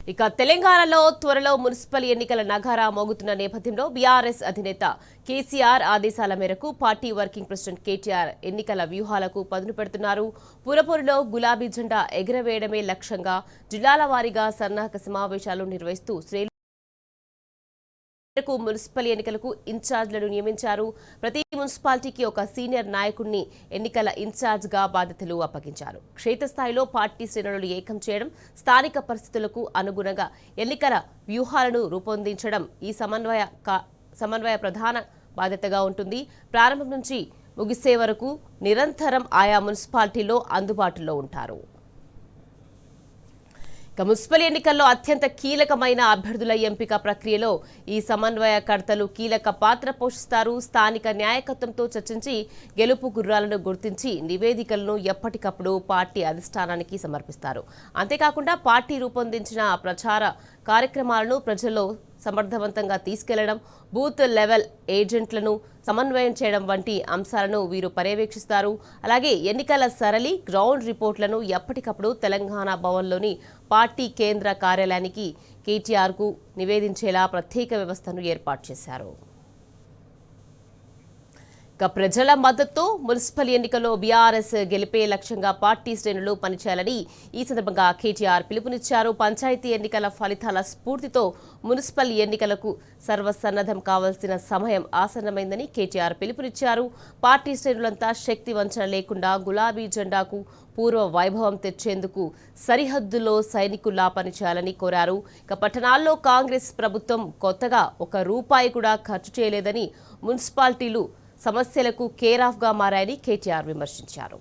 ఇక తెలంగాణలో త్వరలో మున్సిపల్ ఎన్నికల నగారా మోగుతున్న నేపథ్యంలో బీఆర్ఎస్ అధినేత కేసీఆర్ ఆదేశాల మేరకు పార్టీ వర్కింగ్ ప్రెసిడెంట్ కేటీఆర్ ఎన్నికల వ్యూహాలకు పదును పెడుతున్నారు. పురపూరులో గులాబీ జెండా ఎగురవేయడమే లక్ష్యంగా జిల్లాల వారీగా సన్నాహక సమావేశాలు నిర్వహిస్తూ మున్సిపల్ ఎన్నికలకు ఇన్ఛార్జ్లను నియమించారు. ప్రతి మున్సిపాలిటీకి ఒక సీనియర్ నాయకుడిని ఎన్నికల ఇన్ఛార్జ్గా బాధ్యతలు అప్పగించారు. క్షేత్రస్థాయిలో పార్టీ శ్రేణులను ఏకం చేయడం, స్థానిక పరిస్థితులకు అనుగుణంగా ఎన్నికల వ్యూహాలను రూపొందించడం ఈ సమన్వయ ప్రధాన బాధ్యతగా ఉంటుంది. ప్రారంభం నుంచి ముగిసే వరకు నిరంతరం ఆయా మున్సిపాలిటీలో అందుబాటులో ఉంటారు. మున్సిపల్ ఎన్నికల్లో అత్యంత కీలకమైన అభ్యర్థుల ఎంపిక ప్రక్రియలో ఈ సమన్వయకర్తలు కీలక పాత్ర పోషిస్తారు. స్థానిక నాయకత్వంతో చర్చించి గెలుపు గుర్రాలను గుర్తించి నివేదికలను ఎప్పటికప్పుడు పార్టీ అధిష్టానానికి సమర్పిస్తారు. అంతేకాకుండా పార్టీ రూపొందించిన ప్రచార కార్యక్రమాలను ప్రజల్లో సమర్థవంతంగా తీసుకెళ్లడం, బూత్ లెవెల్ ఏజెంట్లను సమన్వయం చేయడం వంటి అంశాలను వీరు పర్యవేక్షిస్తారు. అలాగే ఎన్నికల సరళి గ్రౌండ్ రిపోర్ట్లను ఎప్పటికప్పుడు తెలంగాణ భవన్లోని పార్టీ కేంద్ర కార్యాలయానికి కేటీఆర్కు నివేదించేలా ప్రత్యేక వ్యవస్థను ఏర్పాటు చేశారు. ప్రజల మద్దతుతో మున్సిపల్ ఎన్నికల్లో బీఆర్ఎస్ గెలిపే లక్ష్యంగా పార్టీ శ్రేణులు పనిచేయాలని ఈ సందర్భంగా కేటీఆర్ పిలుపునిచ్చారు. పంచాయతీ ఎన్నికల ఫలితాల స్ఫూర్తితో మున్సిపల్ ఎన్నికలకు సర్వసన్నద్ధం కావాల్సిన సమయం ఆసన్నమైందని కేటీఆర్ పిలుపునిచ్చారు. పార్టీ శ్రేణులంతా శక్తి వంచన లేకుండా గులాబీ జెండాకు పూర్వ వైభవం తెచ్చేందుకు సరిహద్దులో సైనికుల్లా పనిచేయాలని కోరారు. పట్టణాల్లో కాంగ్రెస్ ప్రభుత్వం కొత్తగా ₹1 కూడా ఖర్చు చేయలేదని, మున్సిపాలిటీలు సమస్యలకు కేర్ ఆఫ్గా మారాయని కేటీఆర్ విమర్శించారు.